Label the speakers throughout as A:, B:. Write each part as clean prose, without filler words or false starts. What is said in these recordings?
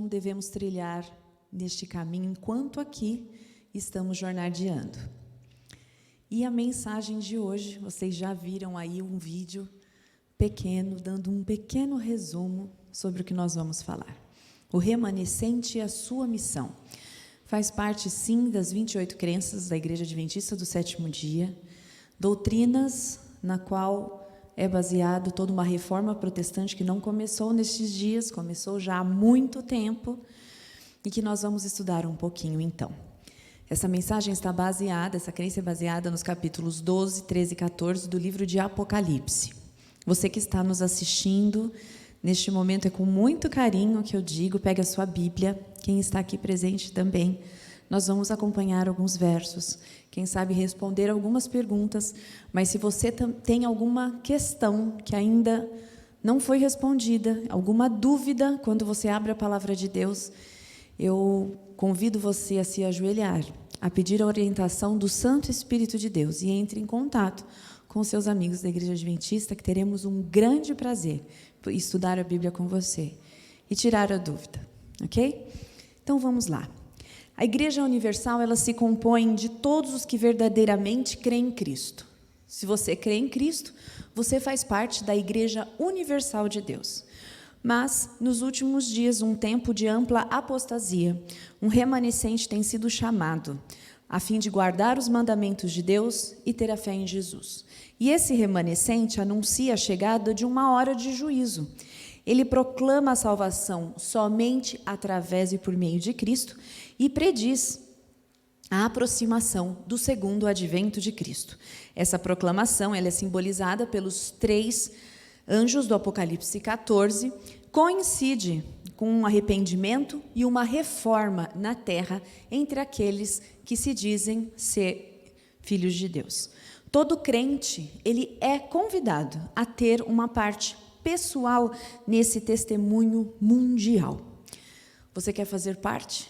A: não devemos trilhar neste caminho enquanto aqui estamos jornadeando. E a mensagem de hoje, vocês já viram aí um vídeo pequeno, dando um pequeno resumo sobre o que nós vamos falar. O remanescente e a sua missão. Faz parte, sim, das 28 crenças da Igreja Adventista do Sétimo Dia, doutrinas na qual é baseado toda uma reforma protestante que não começou nestes dias, começou já há muito tempo, e que nós vamos estudar um pouquinho, então. Essa mensagem está baseada, essa crença é baseada nos capítulos 12, 13 e 14 do livro de Apocalipse. Você que está nos assistindo, neste momento é com muito carinho que eu digo, pegue a sua Bíblia, quem está aqui presente também, nós vamos acompanhar alguns versos, quem sabe responder algumas perguntas, mas se você tem alguma questão que ainda não foi respondida, alguma dúvida, quando você abre a palavra de Deus, eu convido você a se ajoelhar, a pedir a orientação do Santo Espírito de Deus e entre em contato com seus amigos da Igreja Adventista, que teremos um grande prazer em estudar a Bíblia com você e tirar a dúvida, ok? Então vamos lá. A Igreja Universal, ela se compõe de todos os que verdadeiramente creem em Cristo. Se você crê em Cristo, você faz parte da Igreja Universal de Deus. Mas, nos últimos dias, um tempo de ampla apostasia, um remanescente tem sido chamado, a fim de guardar os mandamentos de Deus e ter a fé em Jesus. E esse remanescente anuncia a chegada de uma hora de juízo. Ele proclama a salvação somente através e por meio de Cristo e prediz a aproximação do segundo advento de Cristo. Essa proclamação ela é simbolizada pelos 3 anjos do Apocalipse 14, coincide com um arrependimento e uma reforma na terra entre aqueles que se dizem ser filhos de Deus. Todo crente, ele é convidado a ter uma parte pessoal nesse testemunho mundial. Você quer fazer parte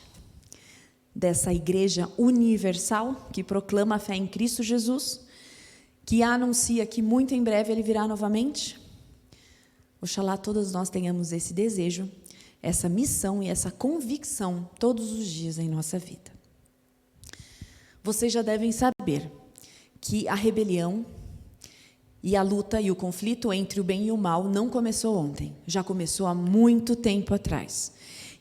A: dessa igreja universal que proclama a fé em Cristo Jesus, que anuncia que muito em breve ele virá novamente? Oxalá todos nós tenhamos esse desejo, essa missão e essa convicção todos os dias em nossa vida. Vocês já devem saber que a rebelião e a luta e o conflito entre o bem e o mal não começou ontem, já começou há muito tempo atrás.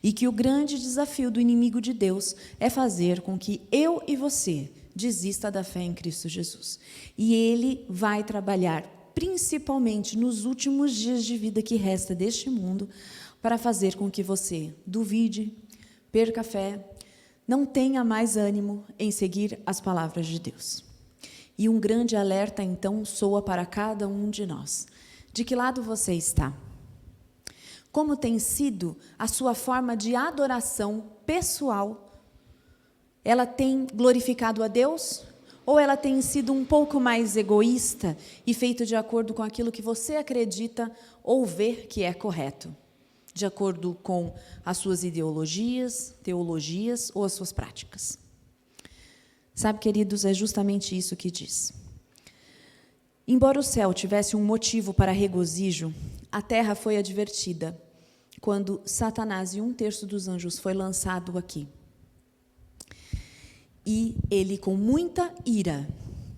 A: E que o grande desafio do inimigo de Deus é fazer com que eu e você desista da fé em Cristo Jesus. E ele vai trabalhar principalmente nos últimos dias de vida que resta deste mundo para fazer com que você duvide, perca a fé, não tenha mais ânimo em seguir as palavras de Deus. E um grande alerta, então, soa para cada um de nós. De que lado você está? Como tem sido a sua forma de adoração pessoal? Ela tem glorificado a Deus? Ou ela tem sido um pouco mais egoísta e feito de acordo com aquilo que você acredita ou vê que é correto? De acordo com as suas ideologias, teologias ou as suas práticas? Sabe, queridos, é justamente isso que diz. Embora o céu tivesse um motivo para regozijo, a terra foi advertida quando Satanás e 1/3 dos anjos foi lançado aqui. E ele, com muita ira,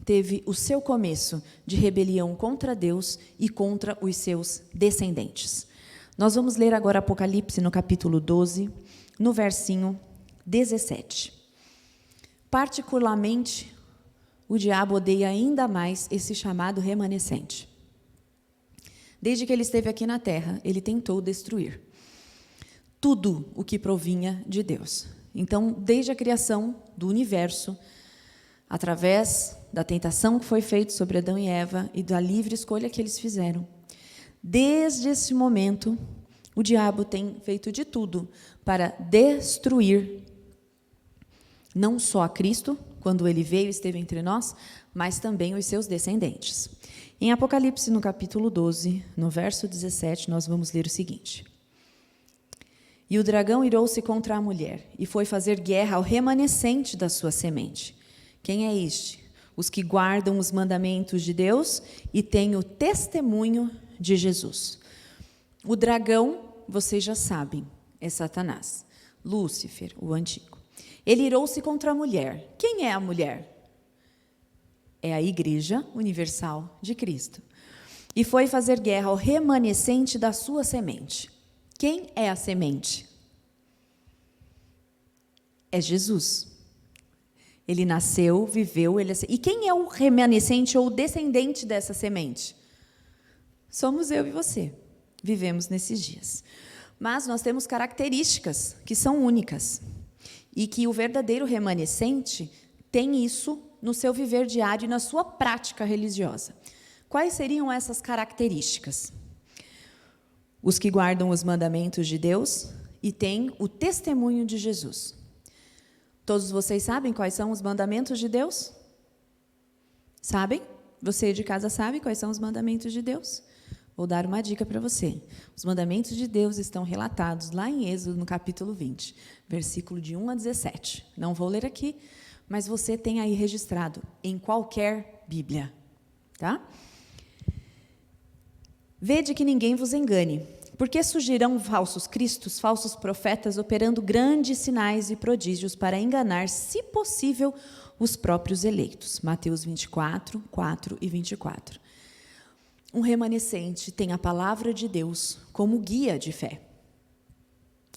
A: teve o seu começo de rebelião contra Deus e contra os seus descendentes. Nós vamos ler agora Apocalipse no capítulo 12, no versinho 17. Particularmente, o diabo odeia ainda mais esse chamado remanescente. Desde que ele esteve aqui na terra, ele tentou destruir tudo o que provinha de Deus. Então, desde a criação do universo, através da tentação que foi feita sobre Adão e Eva e da livre escolha que eles fizeram, desde esse momento, o diabo tem feito de tudo para destruir não só a Cristo, quando ele veio e esteve entre nós, mas também os seus descendentes. Em Apocalipse, no capítulo 12, no verso 17, nós vamos ler o seguinte. E o dragão irou-se contra a mulher, e foi fazer guerra ao remanescente da sua semente. Quem é este? Os que guardam os mandamentos de Deus e têm o testemunho de Jesus. O dragão, vocês já sabem, é Satanás. Lúcifer, o antigo. Ele irou-se contra a mulher. Quem é a mulher? É a Igreja Universal de Cristo. E foi fazer guerra ao remanescente da sua semente. Quem é a semente? É Jesus. Ele nasceu, viveu, e quem é o remanescente ou o descendente dessa semente? Somos eu e você. Vivemos nesses dias. Mas nós temos características que são únicas. E que o verdadeiro remanescente tem isso no seu viver diário e na sua prática religiosa. Quais seriam essas características? Os que guardam os mandamentos de Deus e têm o testemunho de Jesus. Todos vocês sabem quais são os mandamentos de Deus? Sabem? Você de casa sabe quais são os mandamentos de Deus? Vou dar uma dica para você. Os mandamentos de Deus estão relatados lá em Êxodo, no capítulo 20, versículo de 1 a 17. Não vou ler aqui, mas você tem aí registrado em qualquer Bíblia. Tá? Vede que ninguém vos engane, porque surgirão falsos cristos, falsos profetas, operando grandes sinais e prodígios para enganar, se possível, os próprios eleitos. Mateus 24, 4 e 24. Um remanescente tem a palavra de Deus como guia de fé.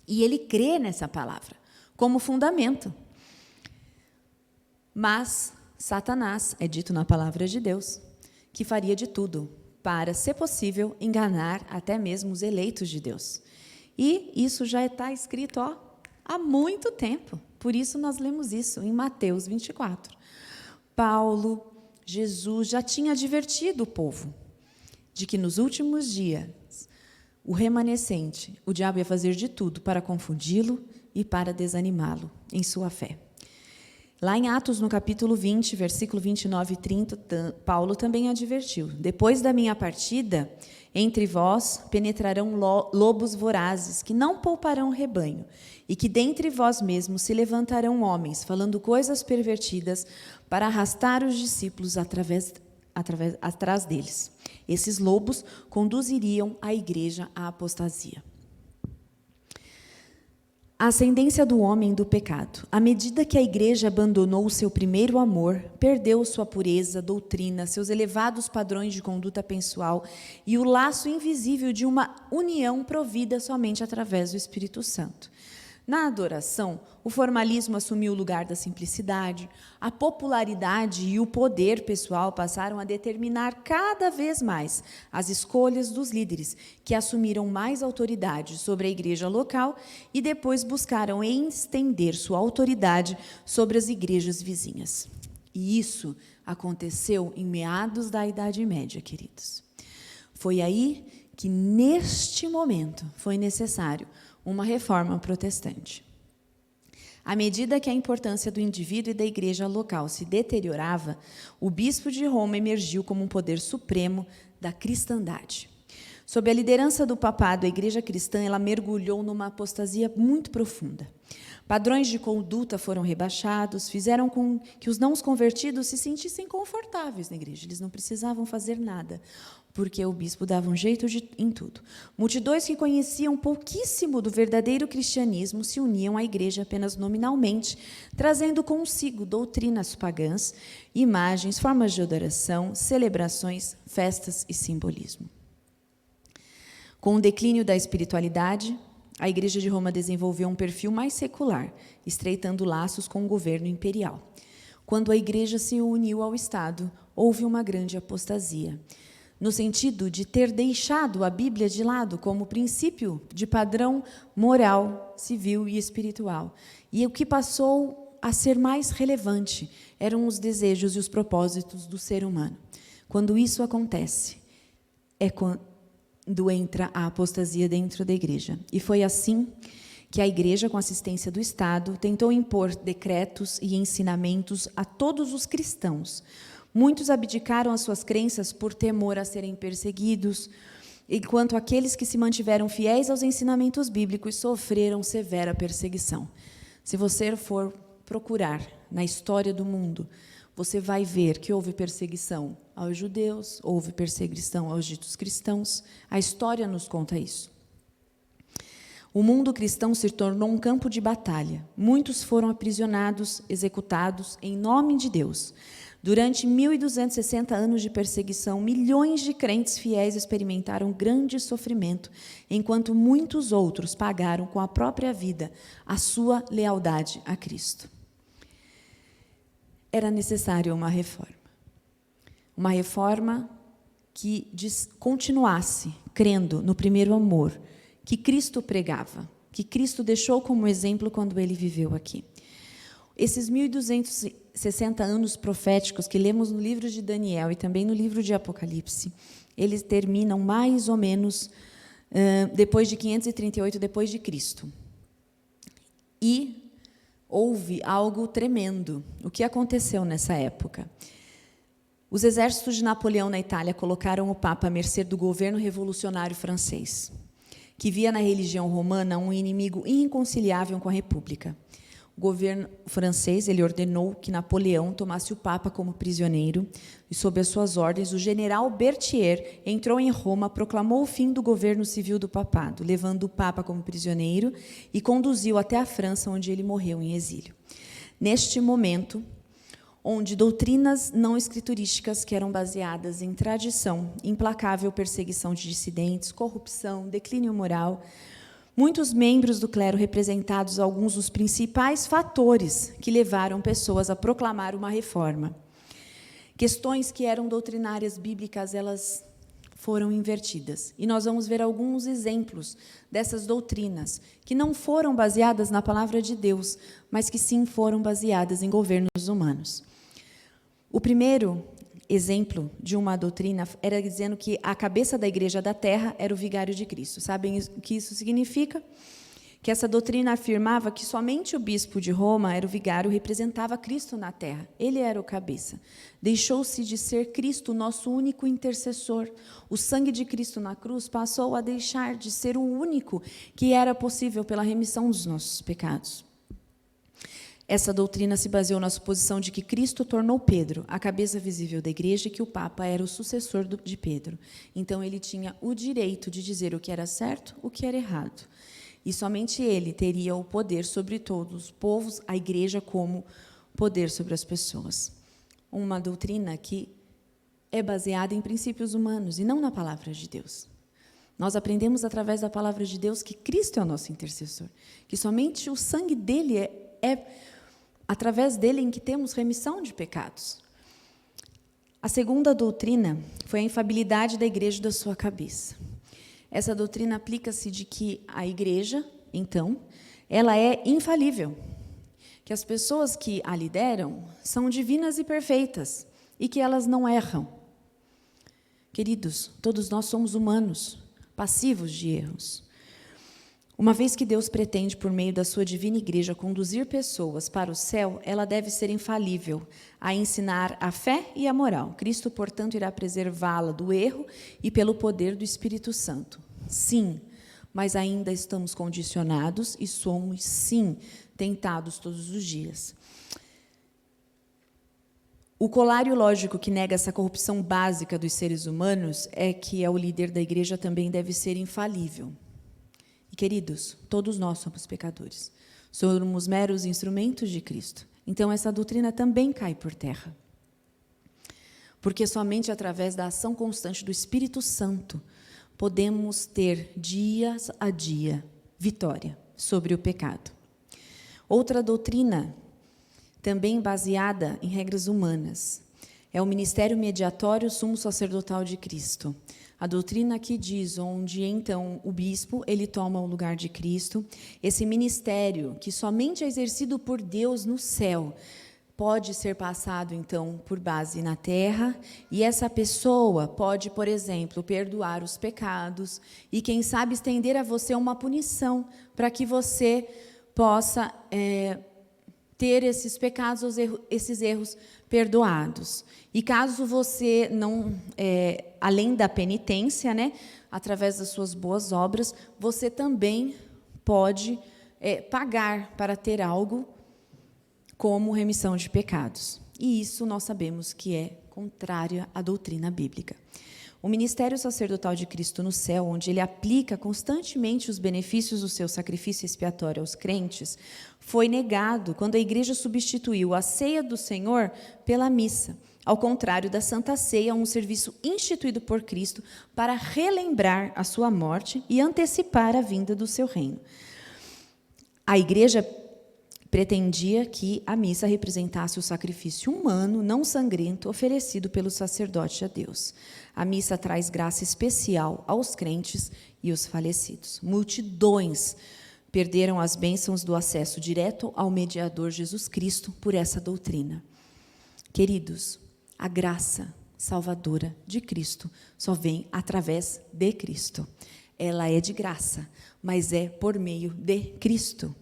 A: E ele crê nessa palavra como fundamento. Mas Satanás, é dito na palavra de Deus, que faria de tudo para, se possível, enganar até mesmo os eleitos de Deus. E isso já está escrito há muito tempo. Por isso nós lemos isso em Mateus 24. Paulo, Jesus já tinha advertido o povo de que nos últimos dias o remanescente, o diabo ia fazer de tudo para confundi-lo e para desanimá-lo em sua fé. Lá em Atos, no capítulo 20, versículo 29 e 30, Paulo também advertiu: depois da minha partida, entre vós penetrarão lobos vorazes, que não pouparão rebanho, e que dentre vós mesmos se levantarão homens, falando coisas pervertidas, para arrastar os discípulos atrás deles. Esses lobos conduziriam a igreja à apostasia. A ascendência do homem do pecado. À medida que a igreja abandonou o seu primeiro amor, perdeu sua pureza, doutrina, seus elevados padrões de conduta pessoal e o laço invisível de uma união provida somente através do Espírito Santo. Na adoração, o formalismo assumiu o lugar da simplicidade, a popularidade e o poder pessoal passaram a determinar cada vez mais as escolhas dos líderes, que assumiram mais autoridade sobre a igreja local e depois buscaram estender sua autoridade sobre as igrejas vizinhas. E isso aconteceu em meados da Idade Média, queridos. Foi aí que, neste momento, foi necessário uma reforma protestante. À medida que a importância do indivíduo e da igreja local se deteriorava, o bispo de Roma emergiu como um poder supremo da cristandade. Sob a liderança do papado, a igreja cristã ela mergulhou numa apostasia muito profunda. Padrões de conduta foram rebaixados, fizeram com que os não convertidos se sentissem confortáveis na igreja. Eles não precisavam fazer nada, porque o bispo dava um jeito em tudo. Multidões que conheciam pouquíssimo do verdadeiro cristianismo se uniam à igreja apenas nominalmente, trazendo consigo doutrinas pagãs, imagens, formas de adoração, celebrações, festas e simbolismo. Com o declínio da espiritualidade, a Igreja de Roma desenvolveu um perfil mais secular, estreitando laços com o governo imperial. Quando a Igreja se uniu ao Estado, houve uma grande apostasia, no sentido de ter deixado a Bíblia de lado como princípio de padrão moral, civil e espiritual. E o que passou a ser mais relevante eram os desejos e os propósitos do ser humano. Quando isso acontece, é quando entra a apostasia dentro da igreja. E foi assim que a igreja, com assistência do Estado, tentou impor decretos e ensinamentos a todos os cristãos. Muitos abdicaram as suas crenças por temor a serem perseguidos, enquanto aqueles que se mantiveram fiéis aos ensinamentos bíblicos sofreram severa perseguição. Se você for procurar na história do mundo, você vai ver que houve perseguição aos judeus, houve perseguição aos ditos cristãos. A história nos conta isso. O mundo cristão se tornou um campo de batalha. Muitos foram aprisionados, executados em nome de Deus. Durante 1.260 anos de perseguição, milhões de crentes fiéis experimentaram grande sofrimento, enquanto muitos outros pagaram com a própria vida a sua lealdade a Cristo. Era necessária uma reforma. Uma reforma que continuasse crendo no primeiro amor que Cristo pregava, que Cristo deixou como exemplo quando ele viveu aqui. Esses 1.260 anos proféticos que lemos no livro de Daniel e também no livro de Apocalipse, eles terminam mais ou menos depois de 538 depois de Cristo. E houve algo tremendo. O que aconteceu nessa época? Os exércitos de Napoleão na Itália colocaram o Papa à mercê do governo revolucionário francês, que via na religião romana um inimigo inconciliável com a República. O governo francês ele ordenou que Napoleão tomasse o Papa como prisioneiro e, sob as suas ordens, o general Berthier entrou em Roma, proclamou o fim do governo civil do papado, levando o Papa como prisioneiro e conduziu até a França, onde ele morreu em exílio. Neste momento, onde doutrinas não escriturísticas que eram baseadas em tradição, implacável perseguição de dissidentes, corrupção, declínio moral, muitos membros do clero representados alguns dos principais fatores que levaram pessoas a proclamar uma reforma. Questões que eram doutrinárias bíblicas, elas foram invertidas. E nós vamos ver alguns exemplos dessas doutrinas, que não foram baseadas na palavra de Deus, mas que sim foram baseadas em governos humanos. O primeiro exemplo de uma doutrina era dizendo que a cabeça da igreja da terra era o vigário de Cristo. Sabem o que isso significa? Que essa doutrina afirmava que somente o bispo de Roma era o vigário, representava Cristo na terra. Ele era o cabeça. Deixou-se de ser Cristo, nosso único intercessor. O sangue de Cristo na cruz passou a deixar de ser o único que era possível pela remissão dos nossos pecados. Essa doutrina se baseou na suposição de que Cristo tornou Pedro a cabeça visível da igreja e que o Papa era o sucessor de Pedro. Então, ele tinha o direito de dizer o que era certo, o que era errado. E somente ele teria o poder sobre todos os povos, a igreja como poder sobre as pessoas. Uma doutrina que é baseada em princípios humanos e não na palavra de Deus. Nós aprendemos através da palavra de Deus que Cristo é o nosso intercessor, que somente o sangue dele é através dele em que temos remissão de pecados. A segunda doutrina foi a infalibilidade da igreja da sua cabeça. Essa doutrina aplica-se de que a igreja, então, ela é infalível, que as pessoas que a lideram são divinas e perfeitas e que elas não erram. Queridos, todos nós somos humanos, passivos de erros. Uma vez que Deus pretende, por meio da sua divina igreja, conduzir pessoas para o céu, ela deve ser infalível, a ensinar a fé e a moral. Cristo, portanto, irá preservá-la do erro e pelo poder do Espírito Santo. Sim, mas ainda estamos condicionados e somos, sim, tentados todos os dias. O colário lógico que nega essa corrupção básica dos seres humanos é que o líder da igreja também deve ser infalível. E, queridos, todos nós somos pecadores. Somos meros instrumentos de Cristo. Então, essa doutrina também cai por terra. Porque somente através da ação constante do Espírito Santo podemos ter, dia a dia, vitória sobre o pecado. Outra doutrina, também baseada em regras humanas, é o ministério mediatório sumo sacerdotal de Cristo. A doutrina que diz onde, então, o bispo, ele toma o lugar de Cristo. Esse ministério, que somente é exercido por Deus no céu, pode ser passado, então, por base na terra. E essa pessoa pode, por exemplo, perdoar os pecados e, quem sabe, estender a você uma punição para que você possa ter esses pecados, esses erros perdoados. E caso você não, além da penitência, né, através das suas boas obras, você também pode pagar para ter algo como remissão de pecados. E isso nós sabemos que é contrária à doutrina bíblica. O ministério sacerdotal de Cristo no céu, onde ele aplica constantemente os benefícios do seu sacrifício expiatório aos crentes, foi negado quando a igreja substituiu a ceia do Senhor pela missa, ao contrário da Santa Ceia, um serviço instituído por Cristo para relembrar a sua morte e antecipar a vinda do seu reino. A igreja pretendia que a missa representasse o sacrifício humano, não sangrento, oferecido pelo sacerdote a Deus. A missa traz graça especial aos crentes e os falecidos. Multidões perderam as bênçãos do acesso direto ao mediador Jesus Cristo por essa doutrina. Queridos, a graça salvadora de Cristo só vem através de Cristo. Ela é de graça, mas é por meio de Cristo.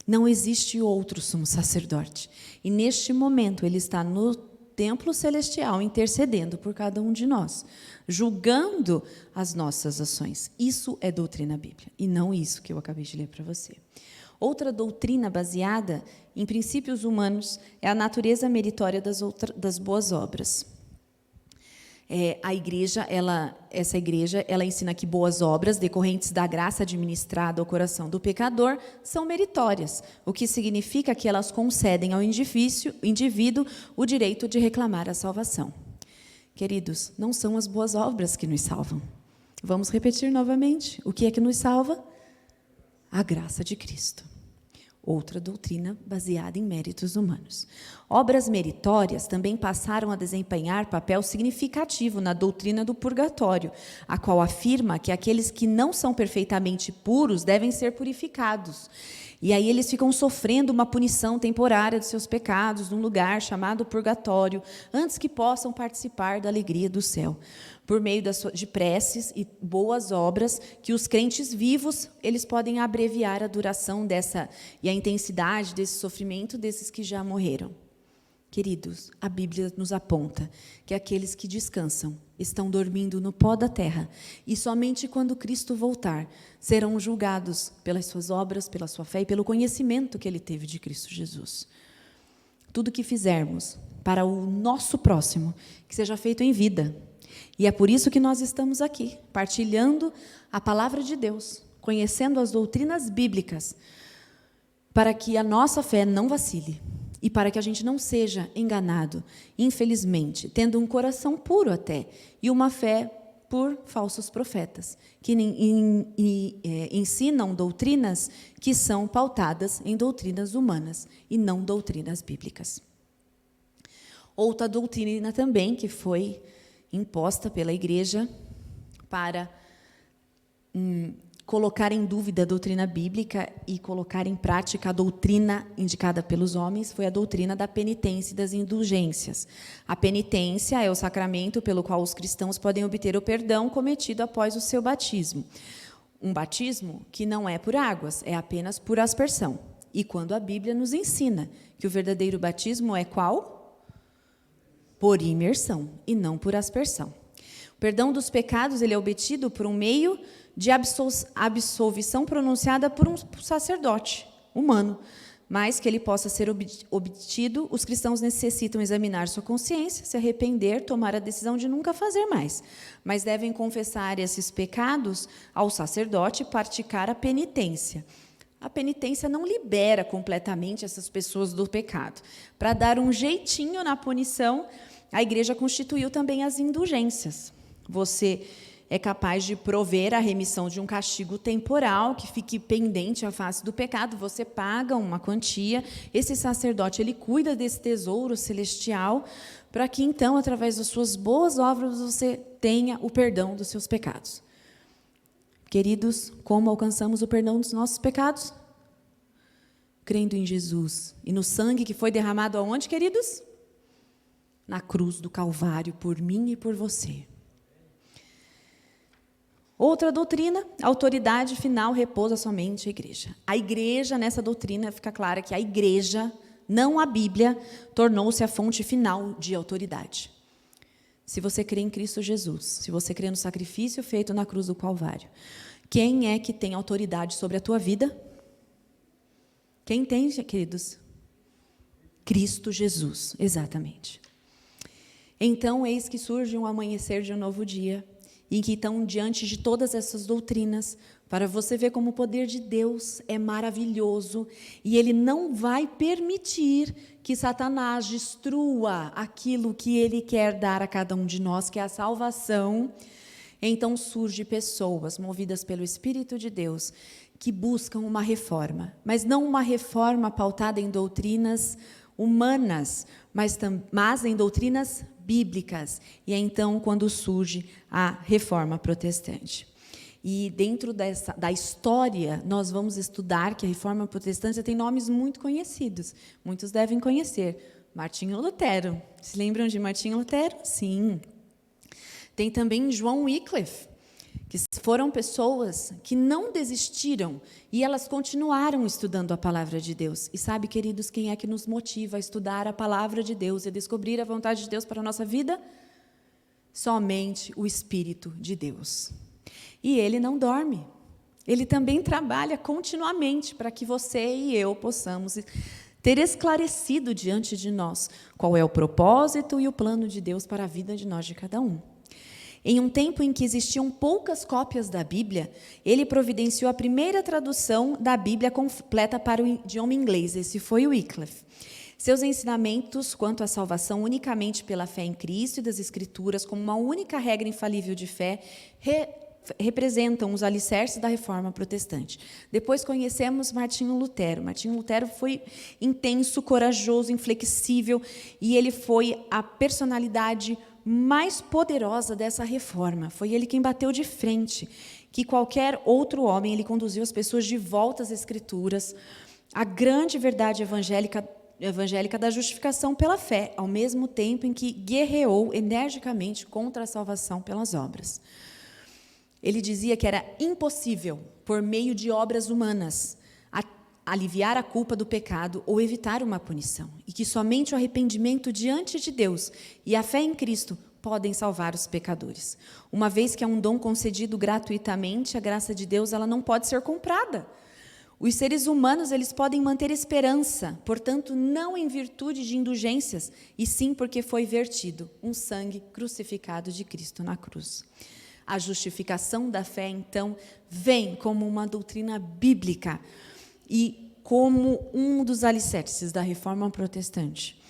A: Não existe outro sumo sacerdote. E neste momento ele está no templo celestial intercedendo por cada um de nós, julgando as nossas ações. Isso é doutrina bíblica e não isso que eu acabei de ler para você. Outra doutrina baseada em princípios humanos é a natureza meritória das boas obras. Essa igreja ensina que boas obras decorrentes da graça administrada ao coração do pecador são meritórias, o que significa que elas concedem ao indivíduo o direito de reclamar a salvação. Queridos, não são as boas obras que nos salvam. Vamos repetir novamente. O que é que nos salva? A graça de Cristo. Outra doutrina baseada em méritos humanos. Obras meritórias também passaram a desempenhar papel significativo na doutrina do purgatório, a qual afirma que aqueles que não são perfeitamente puros devem ser purificados. E aí eles ficam sofrendo uma punição temporária dos seus pecados num lugar chamado purgatório, antes que possam participar da alegria do céu. Por meio de preces e boas obras, que os crentes vivos, eles podem abreviar a duração e a intensidade desse sofrimento desses que já morreram. Queridos, a Bíblia nos aponta que aqueles que descansam estão dormindo no pó da terra e somente quando Cristo voltar serão julgados pelas suas obras, pela sua fé e pelo conhecimento que ele teve de Cristo Jesus. Tudo que fizermos para o nosso próximo, que seja feito em vida. E é por isso que nós estamos aqui, partilhando a palavra de Deus, conhecendo as doutrinas bíblicas, para que a nossa fé não vacile e para que a gente não seja enganado, infelizmente, tendo um coração puro até, e uma fé por falsos profetas, que ensinam doutrinas que são pautadas em doutrinas humanas e não doutrinas bíblicas. Outra doutrina também que foi imposta pela igreja para colocar em dúvida a doutrina bíblica e colocar em prática a doutrina indicada pelos homens foi a doutrina da penitência e das indulgências. A penitência é o sacramento pelo qual os cristãos podem obter o perdão cometido após o seu batismo. Um batismo que não é por águas, é apenas por aspersão. E quando a Bíblia nos ensina que o verdadeiro batismo é qual? Por imersão e não por aspersão. O perdão dos pecados ele é obtido por um meio de absolvição pronunciada por um sacerdote humano, mas que ele possa ser obtido, os cristãos necessitam examinar sua consciência, se arrepender, tomar a decisão de nunca fazer mais, mas devem confessar esses pecados ao sacerdote e praticar a penitência. A penitência não libera completamente essas pessoas do pecado. Para dar um jeitinho na punição, a igreja constituiu também as indulgências. Você é capaz de prover a remissão de um castigo temporal que fique pendente à face do pecado, você paga uma quantia, esse sacerdote ele cuida desse tesouro celestial, para que então, através das suas boas obras, você tenha o perdão dos seus pecados. Queridos, como alcançamos o perdão dos nossos pecados? Crendo em Jesus e no sangue que foi derramado aonde, queridos? Na cruz do Calvário, por mim e por você. Outra doutrina, a autoridade final repousa somente a igreja. A igreja, nessa doutrina, fica clara que a igreja, não a Bíblia, tornou-se a fonte final de autoridade. Se você crê em Cristo Jesus, se você crê no sacrifício feito na cruz do Calvário, quem é que tem autoridade sobre a tua vida? Quem tem, queridos? Cristo Jesus, exatamente. Então, eis que surge um amanhecer de um novo dia, e que estão diante de todas essas doutrinas, para você ver como o poder de Deus é maravilhoso, e Ele não vai permitir que Satanás destrua aquilo que Ele quer dar a cada um de nós, que é a salvação. Então surgem pessoas movidas pelo Espírito de Deus, que buscam uma reforma, mas não uma reforma pautada em doutrinas humanas, mas em doutrinas bíblicas. E é então quando surge a reforma protestante. E dentro da história, nós vamos estudar que a reforma protestante tem nomes muito conhecidos. Muitos devem conhecer. Martinho Lutero. Se lembram de Martinho Lutero? Sim. Tem também João Wycliffe, que foram pessoas que não desistiram e elas continuaram estudando a palavra de Deus. E sabe, queridos, quem é que nos motiva a estudar a palavra de Deus e descobrir a vontade de Deus para a nossa vida? Somente o Espírito de Deus. E Ele não dorme. Ele também trabalha continuamente para que você e eu possamos ter esclarecido diante de nós qual é o propósito e o plano de Deus para a vida de nós, de cada um. Em um tempo em que existiam poucas cópias da Bíblia, ele providenciou a primeira tradução da Bíblia completa para o idioma inglês. Esse foi o Wycliffe. Seus ensinamentos quanto à salvação unicamente pela fé em Cristo e das Escrituras, como uma única regra infalível de fé, representam os alicerces da reforma protestante. Depois conhecemos Martinho Lutero. Martinho Lutero foi intenso, corajoso, inflexível, e ele foi a personalidade mais poderosa dessa reforma. Foi ele quem bateu de frente, que qualquer outro homem. Ele conduziu as pessoas de volta às Escrituras, a grande verdade evangélica da justificação pela fé, ao mesmo tempo em que guerreou energicamente contra a salvação pelas obras. Ele dizia que era impossível, por meio de obras humanas, aliviar a culpa do pecado ou evitar uma punição, e que somente o arrependimento diante de Deus e a fé em Cristo podem salvar os pecadores. Uma vez que é um dom concedido gratuitamente, a graça de Deus ela não pode ser comprada. Os seres humanos eles podem manter esperança, portanto, não em virtude de indulgências, e sim porque foi vertido um sangue crucificado de Cristo na cruz. A justificação da fé, então, vem como uma doutrina bíblica e como um dos alicerces da reforma protestante.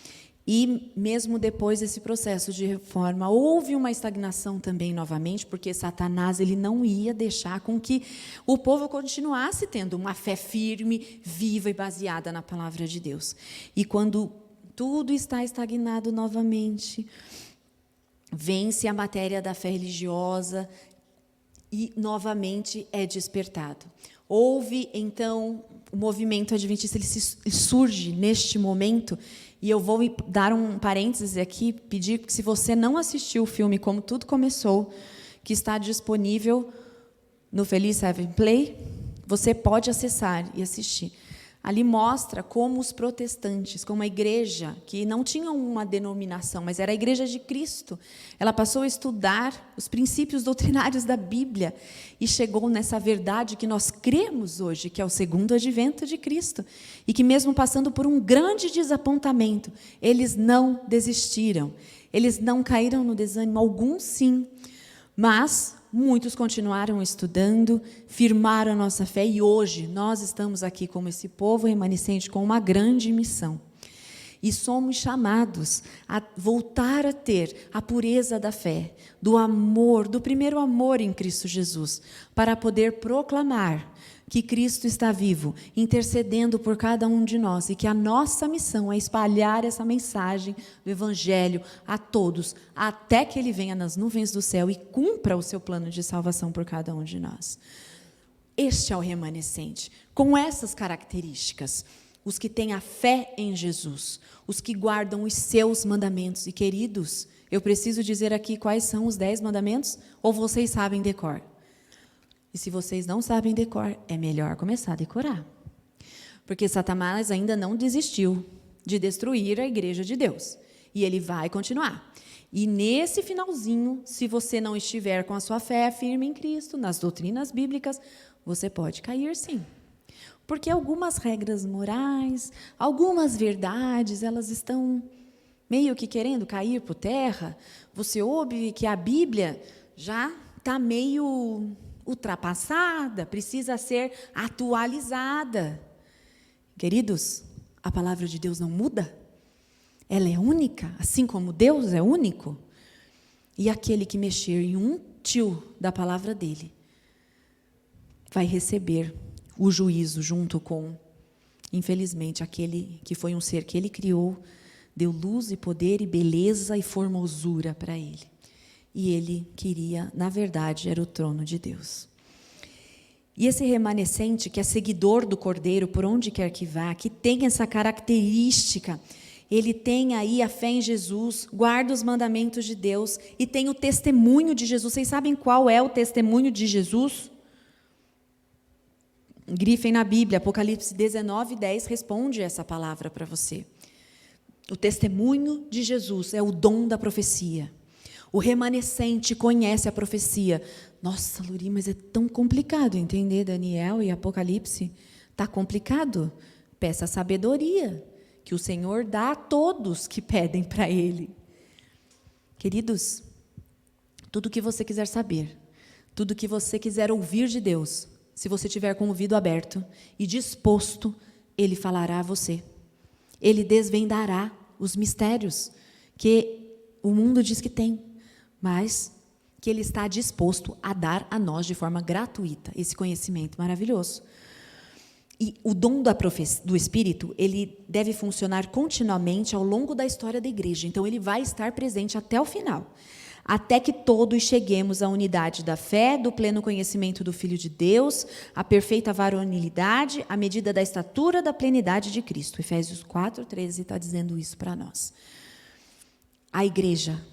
A: E mesmo depois desse processo de reforma, houve uma estagnação também novamente, porque Satanás ele não ia deixar com que o povo continuasse tendo uma fé firme, viva e baseada na palavra de Deus. E quando tudo está estagnado novamente, vence a matéria da fé religiosa e novamente é despertado. Houve, então, o movimento adventista, ele surge neste momento, e eu vou dar um parêntese aqui, pedir que se você não assistiu o filme Como Tudo Começou, que está disponível no Feliz Seven Play, você pode acessar e assistir. Ali mostra como os protestantes, como a igreja, que não tinha uma denominação, mas era a igreja de Cristo, ela passou a estudar os princípios doutrinários da Bíblia e chegou nessa verdade que nós cremos hoje, que é o segundo advento de Cristo, e que mesmo passando por um grande desapontamento, eles não desistiram, eles não caíram no desânimo, alguns sim, mas muitos continuaram estudando, firmaram a nossa fé, e hoje nós estamos aqui como esse povo remanescente com uma grande missão. E somos chamados a voltar a ter a pureza da fé, do amor, do primeiro amor em Cristo Jesus, para poder proclamar que Cristo está vivo, intercedendo por cada um de nós, e que a nossa missão é espalhar essa mensagem do Evangelho a todos, até que Ele venha nas nuvens do céu e cumpra o seu plano de salvação por cada um de nós. Este é o remanescente, com essas características, os que têm a fé em Jesus, os que guardam os seus mandamentos. E, queridos, eu preciso dizer aqui quais são os 10 mandamentos, ou vocês sabem de cor? E se vocês não sabem decor, é melhor começar a decorar. Porque Satanás ainda não desistiu de destruir a igreja de Deus. E ele vai continuar. E nesse finalzinho, se você não estiver com a sua fé firme em Cristo, nas doutrinas bíblicas, você pode cair sim. Porque algumas regras morais, algumas verdades, elas estão meio que querendo cair por terra. Você ouve que a Bíblia já está meio ultrapassada, precisa ser atualizada. Queridos, a palavra de Deus não muda. Ela é única, assim como Deus é único. E aquele que mexer em um tio da palavra dele vai receber o juízo junto com, infelizmente, aquele que foi um ser que ele criou, deu luz e poder e beleza e formosura para ele. E ele queria, na verdade, era o trono de Deus. E esse remanescente, que é seguidor do Cordeiro, por onde quer que vá, que tem essa característica, ele tem aí a fé em Jesus, guarda os mandamentos de Deus e tem o testemunho de Jesus. Vocês sabem qual é o testemunho de Jesus? Grifem na Bíblia, Apocalipse 19:10 responde essa palavra para você. O testemunho de Jesus é o dom da profecia. O remanescente conhece a profecia. Nossa, Luri, mas é tão complicado entender Daniel e Apocalipse. Está complicado? Peça sabedoria, que o Senhor dá a todos que pedem para Ele. Queridos, tudo que você quiser saber, tudo que você quiser ouvir de Deus, se você tiver com o ouvido aberto e disposto, Ele falará a você. Ele desvendará os mistérios que o mundo diz que tem, mas que Ele está disposto a dar a nós de forma gratuita esse conhecimento maravilhoso. E o dom do Espírito, ele deve funcionar continuamente ao longo da história da igreja. Então, ele vai estar presente até o final, até que todos cheguemos à unidade da fé, do pleno conhecimento do Filho de Deus, à perfeita varonilidade, à medida da estatura da plenidade de Cristo. Efésios 4:13 está dizendo isso para nós. A igreja,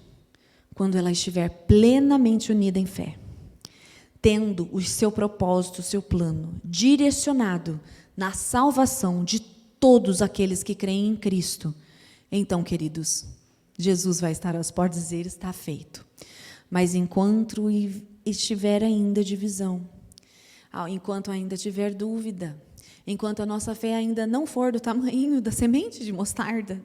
A: quando ela estiver plenamente unida em fé, tendo o seu propósito, o seu plano direcionado na salvação de todos aqueles que creem em Cristo, então, queridos, Jesus vai estar às portas e dizer, está feito. Mas enquanto estiver ainda divisão, enquanto ainda tiver dúvida, enquanto a nossa fé ainda não for do tamanho da semente de mostarda,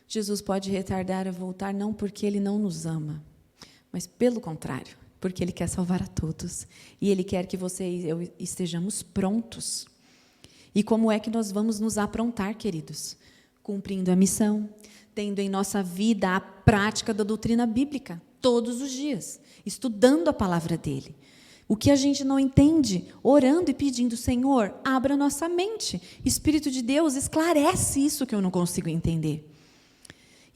A: Jesus pode retardar a voltar, não porque Ele não nos ama, mas pelo contrário, porque Ele quer salvar a todos. E Ele quer que você e eu estejamos prontos. E como é que nós vamos nos aprontar, queridos? Cumprindo a missão, tendo em nossa vida a prática da doutrina bíblica, todos os dias, estudando a palavra dEle. O que a gente não entende, orando e pedindo, Senhor, abra nossa mente. Espírito de Deus, esclarece isso que eu não consigo entender.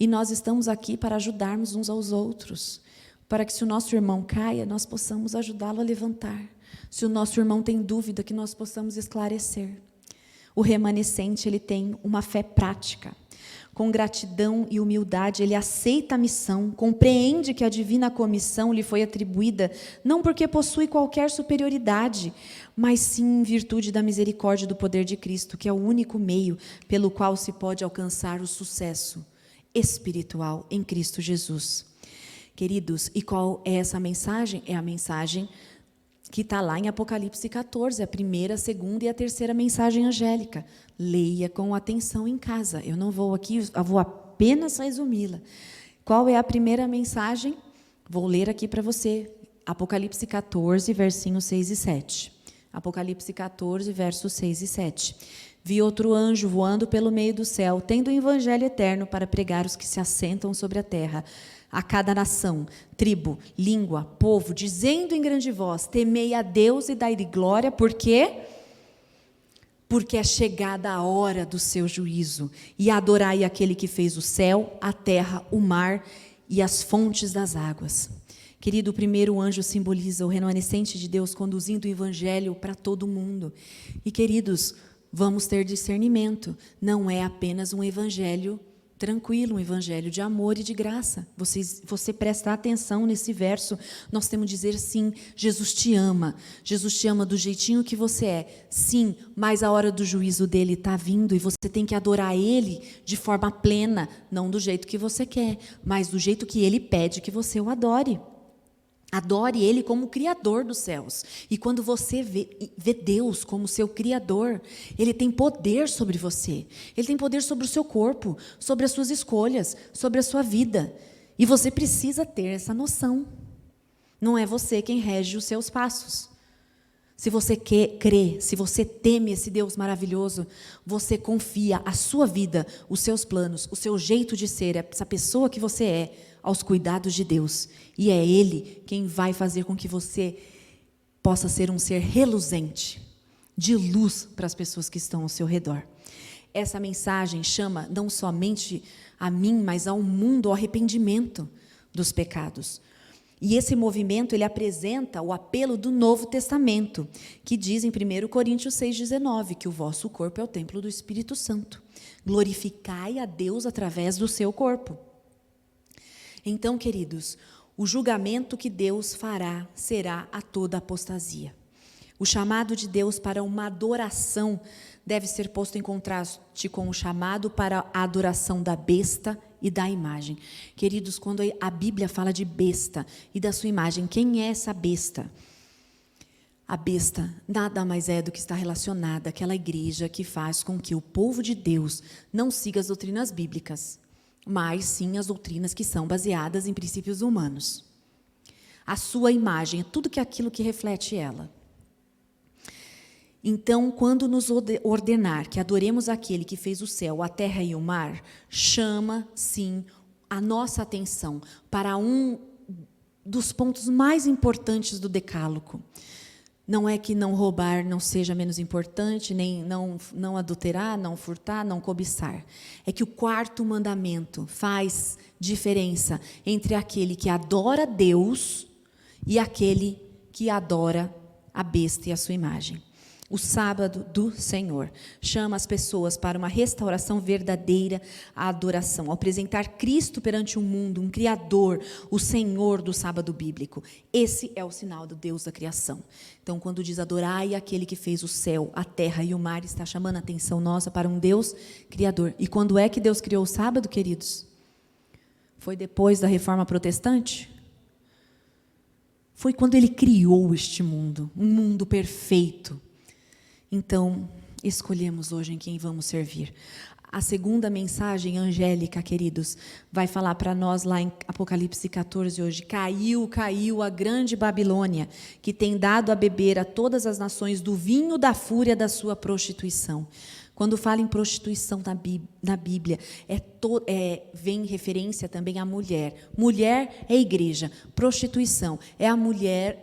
A: E nós estamos aqui para ajudarmos uns aos outros, para que se o nosso irmão caia, nós possamos ajudá-lo a levantar. Se o nosso irmão tem dúvida, que nós possamos esclarecer. O remanescente, ele tem uma fé prática. Com gratidão e humildade, ele aceita a missão, compreende que a divina comissão lhe foi atribuída, não porque possui qualquer superioridade, mas sim em virtude da misericórdia e do poder de Cristo, que é o único meio pelo qual se pode alcançar o sucesso espiritual em Cristo Jesus. Queridos, e qual é essa mensagem? É a mensagem que está lá em Apocalipse 14, a primeira, a segunda e a terceira mensagem angélica. Leia com atenção em casa. Eu não vou aqui, eu vou apenas resumi-la. Qual é a primeira mensagem? Vou ler aqui para você. Apocalipse 14, versinhos 6 e 7. Apocalipse 14, versos 6 e 7. Vi outro anjo voando pelo meio do céu, tendo o evangelho eterno para pregar os que se assentam sobre a terra, a cada nação, tribo, língua, povo, dizendo em grande voz, temei a Deus e dai-lhe glória, por quê? Porque é chegada a hora do seu juízo, e adorai aquele que fez o céu, a terra, o mar e as fontes das águas. Querido, o primeiro anjo simboliza o remanescente de Deus conduzindo o evangelho para todo mundo. E, queridos, vamos ter discernimento, não é apenas um evangelho tranquilo, um evangelho de amor e de graça. Você prestar atenção nesse verso, nós temos que dizer sim, Jesus te ama do jeitinho que você é, sim, mas a hora do juízo dele está vindo e você tem que adorar ele de forma plena, não do jeito que você quer, mas do jeito que ele pede que você o adore. Adore Ele como o Criador dos céus. E quando você vê Deus como seu Criador, Ele tem poder sobre você. Ele tem poder sobre o seu corpo, sobre as suas escolhas, sobre a sua vida. E você precisa ter essa noção. Não é você quem rege os seus passos. Se você crê, se você teme esse Deus maravilhoso, você confia a sua vida, os seus planos, o seu jeito de ser, essa pessoa que você é, aos cuidados de Deus. E é Ele quem vai fazer com que você possa ser um ser reluzente, de luz para as pessoas que estão ao seu redor. Essa mensagem chama não somente a mim, mas ao mundo ao arrependimento dos pecados. E esse movimento, ele apresenta o apelo do Novo Testamento, que diz em 1 Coríntios 6,19, que o vosso corpo é o templo do Espírito Santo. Glorificai a Deus através do seu corpo. Então, queridos, o julgamento que Deus fará será a toda apostasia. O chamado de Deus para uma adoração deve ser posto em contraste com o chamado para a adoração da besta e da imagem. Queridos, quando a Bíblia fala de besta e da sua imagem, quem é essa besta? A besta nada mais é do que está relacionada àquela igreja que faz com que o povo de Deus não siga as doutrinas bíblicas, mas sim as doutrinas que são baseadas em princípios humanos. A sua imagem é tudo aquilo que reflete ela. Então, quando nos ordenar que adoremos aquele que fez o céu, a terra e o mar, chama, sim, a nossa atenção para um dos pontos mais importantes do decálogo. Não é que não roubar não seja menos importante, nem não adulterar, não furtar, não cobiçar. É que o quarto mandamento faz diferença entre aquele que adora Deus e aquele que adora a besta e a sua imagem. O sábado do Senhor chama as pessoas para uma restauração verdadeira à adoração, ao apresentar Cristo perante o mundo, um Criador, o Senhor do sábado bíblico. Esse é o sinal do Deus da criação. Então, quando diz adorai aquele que fez o céu, a terra e o mar, está chamando a atenção nossa para um Deus Criador. E quando é que Deus criou o sábado, queridos? Foi depois da Reforma Protestante? Foi quando Ele criou este mundo, um mundo perfeito. Então, escolhemos hoje em quem vamos servir. A segunda mensagem angélica, queridos, vai falar para nós lá em Apocalipse 14 hoje. Caiu a grande Babilônia, que tem dado a beber a todas as nações do vinho da fúria da sua prostituição. Quando fala em prostituição na Bíblia, vem referência também à mulher. Mulher é igreja, prostituição é a mulher,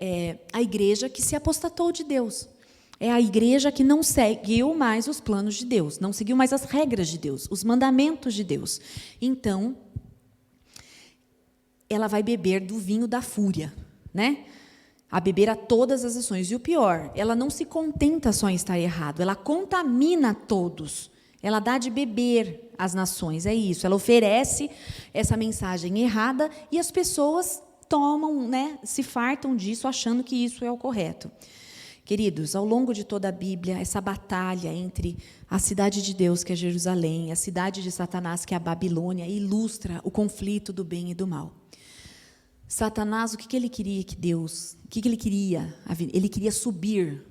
A: a igreja que se apostatou de Deus. É a igreja que não seguiu mais os planos de Deus, não seguiu mais as regras de Deus, os mandamentos de Deus. Então, ela vai beber do vinho da fúria, né? A beber a todas as ações. E o pior, ela não se contenta só em estar errado, ela contamina todos. Ela dá de beber às nações, é isso. Ela oferece essa mensagem errada e as pessoas tomam, né, se fartam disso, achando que isso é o correto. Queridos, ao longo de toda a Bíblia, essa batalha entre a cidade de Deus, que é Jerusalém, e a cidade de Satanás, que é a Babilônia, ilustra o conflito do bem e do mal. Satanás, o que ele queria que Deus, o que ele queria? Ele queria subir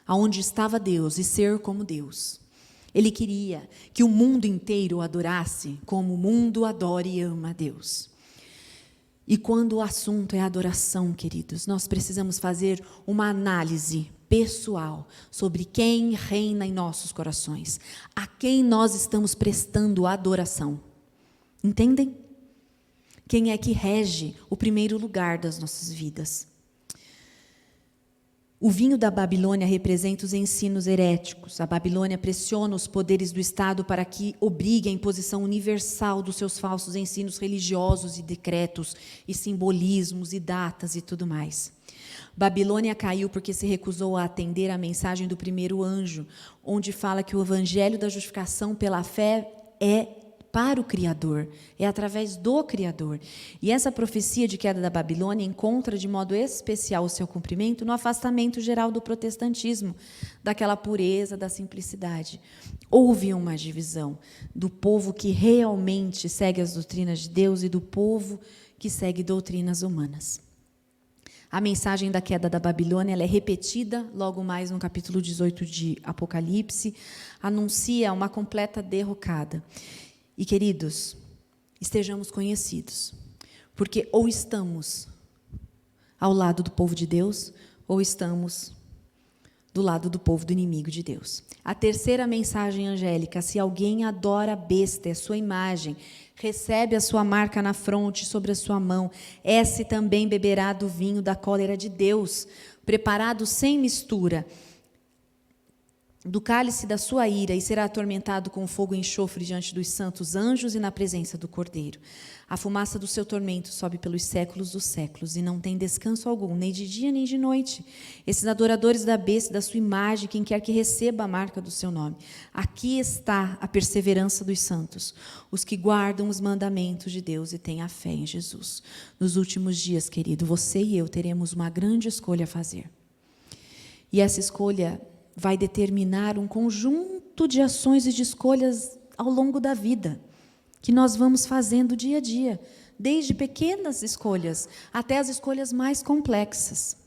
A: aonde estava Deus e ser como Deus. Ele queria que o mundo inteiro o adorasse como o mundo adora e ama a Deus. E quando o assunto é adoração, queridos, nós precisamos fazer uma análise pessoal sobre quem reina em nossos corações, a quem nós estamos prestando adoração. Entendem? Quem é que rege o primeiro lugar das nossas vidas? O vinho da Babilônia representa os ensinos heréticos. A Babilônia pressiona os poderes do Estado para que obrigue a imposição universal dos seus falsos ensinos religiosos e decretos, e simbolismos, e datas e tudo mais. Babilônia caiu porque se recusou a atender à mensagem do primeiro anjo, onde fala que o evangelho da justificação pela fé é para o Criador, é através do Criador. E essa profecia de queda da Babilônia encontra de modo especial o seu cumprimento no afastamento geral do protestantismo, daquela pureza, da simplicidade. Houve uma divisão do povo que realmente segue as doutrinas de Deus e do povo que segue doutrinas humanas. A mensagem da queda da Babilônia ela é repetida logo mais no capítulo 18 de Apocalipse, anuncia uma completa derrocada. E, queridos, estejamos conhecidos, porque ou estamos ao lado do povo de Deus ou estamos do lado do povo do inimigo de Deus? A terceira mensagem angélica: se alguém adora a besta, é sua imagem, recebe a sua marca na fronte, sobre a sua mão, esse também beberá do vinho da cólera de Deus, preparado sem mistura, do cálice da sua ira, e será atormentado com fogo e enxofre diante dos santos anjos e na presença do Cordeiro. A fumaça do seu tormento sobe pelos séculos dos séculos, e não tem descanso algum, nem de dia nem de noite. Esses adoradores da besta e da sua imagem, quem quer que receba a marca do seu nome. Aqui está a perseverança dos santos, os que guardam os mandamentos de Deus e têm a fé em Jesus. Nos últimos dias, querido, você e eu teremos uma grande escolha a fazer. E essa escolha vai determinar um conjunto de ações e de escolhas ao longo da vida, que nós vamos fazendo dia a dia, desde pequenas escolhas até as escolhas mais complexas.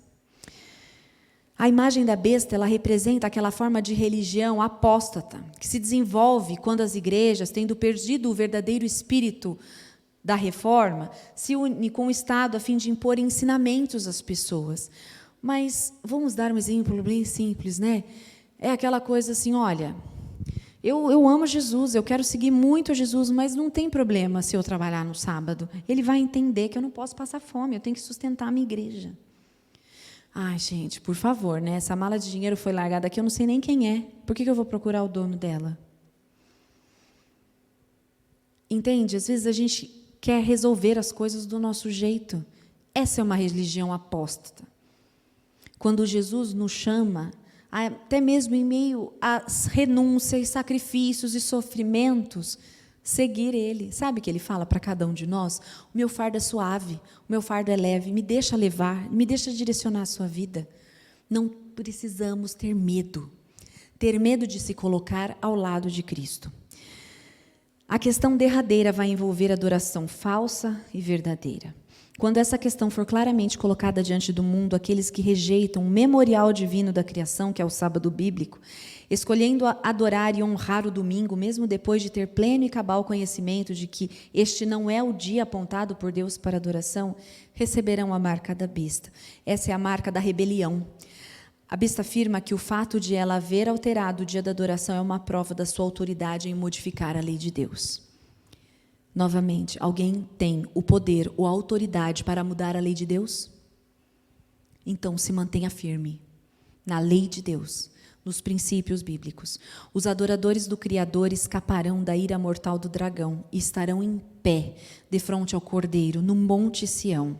A: A imagem da besta, ela representa aquela forma de religião apóstata, que se desenvolve quando as igrejas, tendo perdido o verdadeiro espírito da reforma, se unem com o Estado a fim de impor ensinamentos às pessoas. Mas vamos dar um exemplo bem simples, né? É aquela coisa assim, olha, eu amo Jesus, eu quero seguir muito a Jesus, mas não tem problema se eu trabalhar no sábado. Ele vai entender que eu não posso passar fome, eu tenho que sustentar a minha igreja. Ai, gente, por favor, né? Essa mala de dinheiro foi largada aqui, eu não sei nem quem é. Por que eu vou procurar o dono dela? Entende? Às vezes a gente quer resolver as coisas do nosso jeito. Essa é uma religião apóstata. Quando Jesus nos chama, até mesmo em meio a renúncias, sacrifícios e sofrimentos, seguir Ele. Sabe o que Ele fala para cada um de nós? O meu fardo é suave, o meu fardo é leve, me deixa levar, me deixa direcionar a sua vida. Não precisamos ter medo de se colocar ao lado de Cristo. A questão derradeira vai envolver adoração falsa e verdadeira. Quando essa questão for claramente colocada diante do mundo, aqueles que rejeitam o memorial divino da criação, que é o sábado bíblico, escolhendo adorar e honrar o domingo, mesmo depois de ter pleno e cabal conhecimento de que este não é o dia apontado por Deus para adoração, receberão a marca da besta. Essa é a marca da rebelião. A besta afirma que o fato de ela haver alterado o dia da adoração é uma prova da sua autoridade em modificar a lei de Deus. Novamente, alguém tem o poder ou a autoridade para mudar a lei de Deus? Então, se mantenha firme na lei de Deus, nos princípios bíblicos. Os adoradores do Criador escaparão da ira mortal do dragão e estarão em pé, defronte ao Cordeiro, no Monte Sião.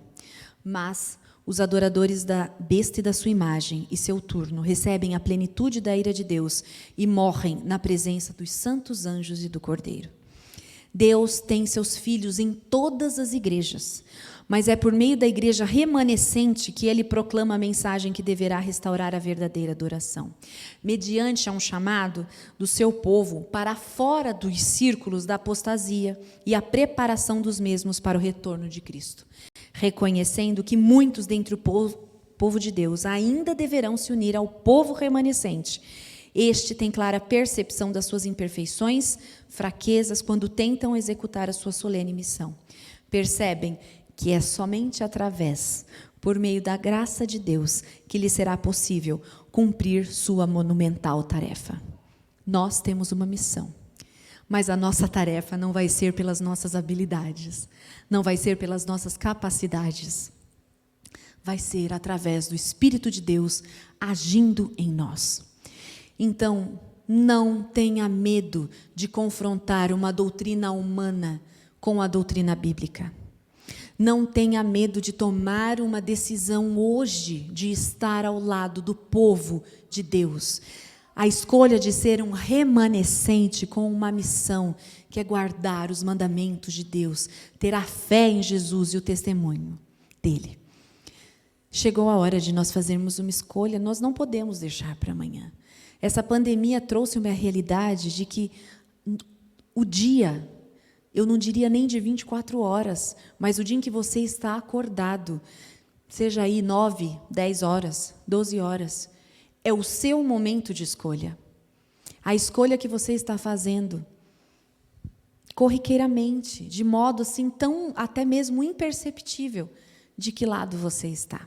A: Mas os adoradores da besta e da sua imagem, e seu turno, recebem a plenitude da ira de Deus e morrem na presença dos santos anjos e do Cordeiro. Deus tem seus filhos em todas as igrejas, mas é por meio da igreja remanescente que Ele proclama a mensagem que deverá restaurar a verdadeira adoração, mediante a um chamado do seu povo para fora dos círculos da apostasia e a preparação dos mesmos para o retorno de Cristo, reconhecendo que muitos dentre o povo de Deus ainda deverão se unir ao povo remanescente. Este tem clara percepção das suas imperfeições, fraquezas, quando tentam executar a sua solene missão. Percebem que é somente através, por meio da graça de Deus, que lhe será possível cumprir sua monumental tarefa. Nós temos uma missão, mas a nossa tarefa não vai ser pelas nossas habilidades, não vai ser pelas nossas capacidades, vai ser através do Espírito de Deus agindo em nós. Então, não tenha medo de confrontar uma doutrina humana com a doutrina bíblica. Não tenha medo de tomar uma decisão hoje de estar ao lado do povo de Deus. A escolha de ser um remanescente com uma missão, que é guardar os mandamentos de Deus, ter a fé em Jesus e o testemunho dele. Chegou a hora de nós fazermos uma escolha, nós não podemos deixar para amanhã. Essa pandemia trouxe uma realidade de que o dia, eu não diria nem de 24 horas, mas o dia em que você está acordado, seja aí 9, 10 horas, 12 horas, é o seu momento de escolha. A escolha que você está fazendo, corriqueiramente, de modo assim tão até mesmo imperceptível, de que lado você está.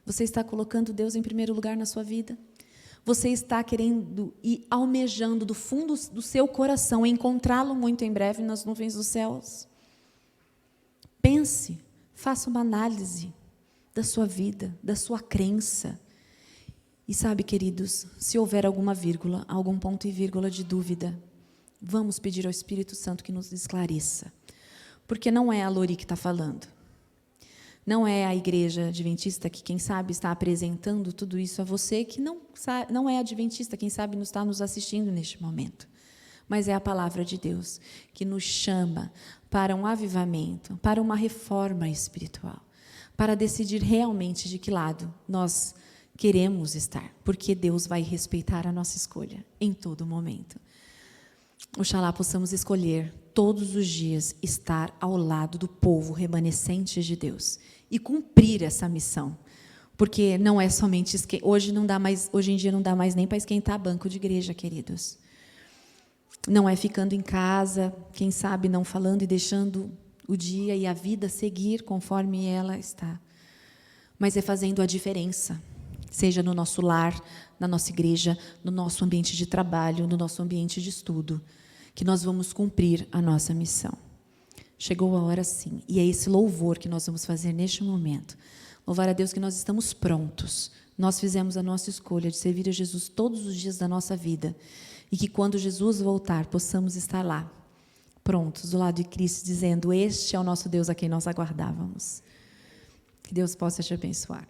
A: Você está colocando Deus em primeiro lugar na sua vida? Você está querendo e almejando do fundo do seu coração encontrá-lo muito em breve nas nuvens dos céus? Pense, faça uma análise da sua vida, da sua crença. E sabe, queridos, se houver alguma vírgula, algum ponto e vírgula de dúvida, vamos pedir ao Espírito Santo que nos esclareça. Porque não é a Lori que está falando. Não é a igreja adventista que, quem sabe, está apresentando tudo isso a você, que não é adventista, quem sabe, está nos assistindo neste momento. Mas é a palavra de Deus que nos chama para um avivamento, para uma reforma espiritual, para decidir realmente de que lado nós queremos estar, porque Deus vai respeitar a nossa escolha em todo momento. Oxalá possamos escolher todos os dias estar ao lado do povo remanescente de Deus e cumprir essa missão, porque não é somente hoje em dia não dá mais nem para esquentar banco de igreja, queridos. Não é ficando em casa, quem sabe não falando e deixando o dia e a vida seguir conforme ela está, mas é fazendo a diferença, seja no nosso lar, na nossa igreja, no nosso ambiente de trabalho, no nosso ambiente de estudo, que nós vamos cumprir a nossa missão. Chegou a hora, sim, e é esse louvor que nós vamos fazer neste momento. Louvar a Deus que nós estamos prontos. Nós fizemos a nossa escolha de servir a Jesus todos os dias da nossa vida, e que quando Jesus voltar, possamos estar lá, prontos, do lado de Cristo, dizendo: este é o nosso Deus a quem nós aguardávamos. Que Deus possa te abençoar.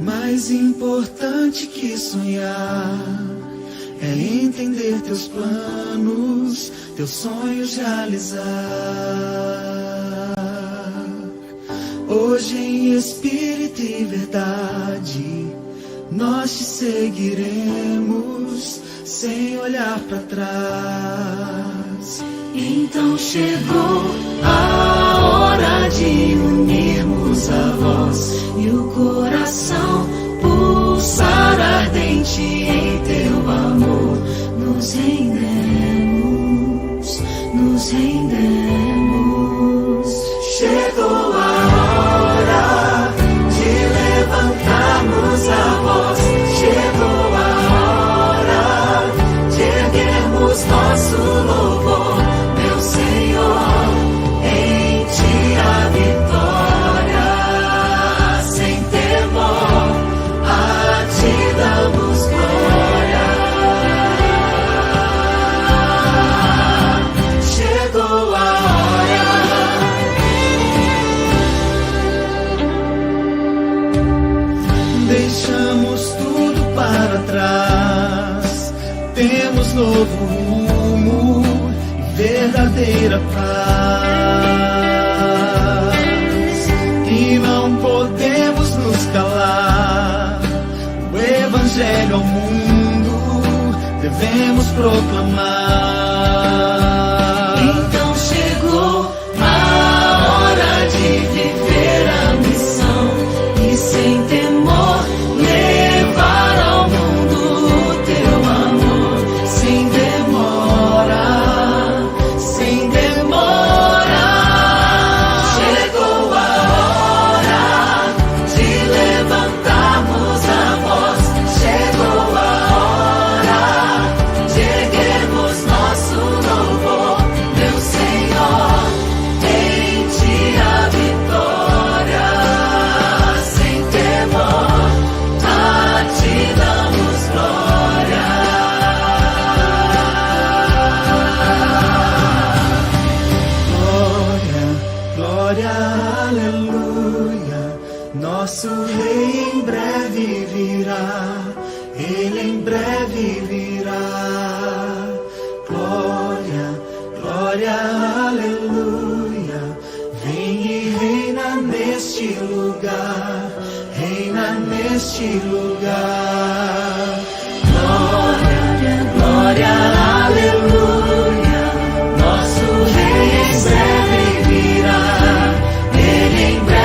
B: Mais importante que sonhar é entender teus planos, teus sonhos realizar. Hoje em espírito e verdade nós te seguiremos sem olhar para trás. Então chegou a hora de unirmos a voz e o coração pulsar ardente em teu amor. Nos rendemos, nos rendemos. Chegou a hora de levantarmos a voz. Chegou a hora de erguermos nosso louvor, meu Senhor. Em ti a vitória, sem temor, a ti damos glória. Chegou a hora. Deixamos tudo para trás, temos novo rumo e verdadeira paz. E não podemos nos calar, o Evangelho ao mundo devemos proclamar. Então chegou a hora de viver a missão e sem temor levar ao mundo o teu amor, sem demora, sem demora. Chegou a hora de levantarmos a voz. Chegou a hora de erguermos nosso louvor, meu Senhor. Em ti a vitória, sem temor, a ti damos glória. Glória, glória, aleluia. Nosso Rei em breve virá, Ele em breve virá. Glória, glória, aleluia. Vem e reina neste lugar, reina neste lugar. Glória, glória, aleluia. Nosso Rei em breve virá, Ele em breve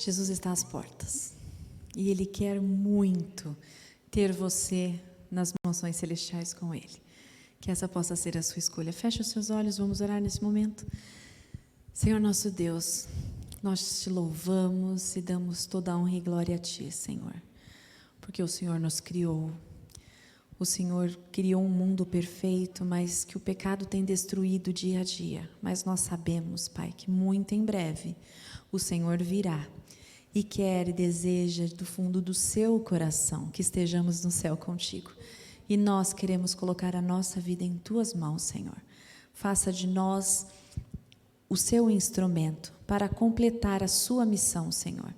A: Jesus está às portas e Ele quer muito ter você nas mansões celestiais com Ele. Que essa possa ser a sua escolha. Feche os seus olhos, vamos orar nesse momento. Senhor nosso Deus, nós te louvamos e damos toda a honra e glória a Ti, Senhor, porque o Senhor nos criou. O Senhor criou um mundo perfeito, mas que o pecado tem destruído dia a dia. Mas nós sabemos, Pai, que muito em breve o Senhor virá e quer e deseja do fundo do seu coração que estejamos no céu contigo. E nós queremos colocar a nossa vida em Tuas mãos, Senhor. Faça de nós o seu instrumento para completar a sua missão, Senhor,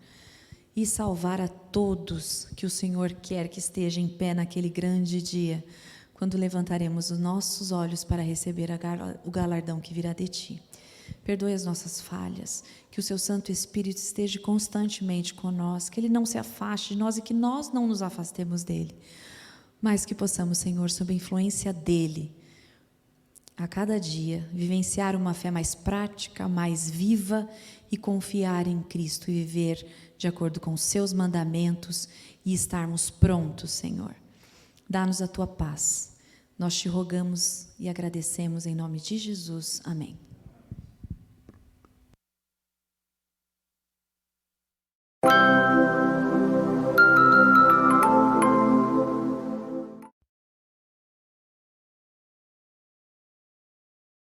A: e salvar a todos que o Senhor quer que esteja em pé naquele grande dia, quando levantaremos os nossos olhos para receber o galardão que virá de Ti. Perdoe as nossas falhas, que o Seu Santo Espírito esteja constantemente conosco, que Ele não se afaste de nós e que nós não nos afastemos dEle, mas que possamos, Senhor, sob a influência dEle, a cada dia, vivenciar uma fé mais prática, mais viva e confiar em Cristo e viver de acordo com os Seus mandamentos e estarmos prontos, Senhor. Dá-nos a Tua paz. Nós te rogamos e agradecemos em nome de Jesus. Amém.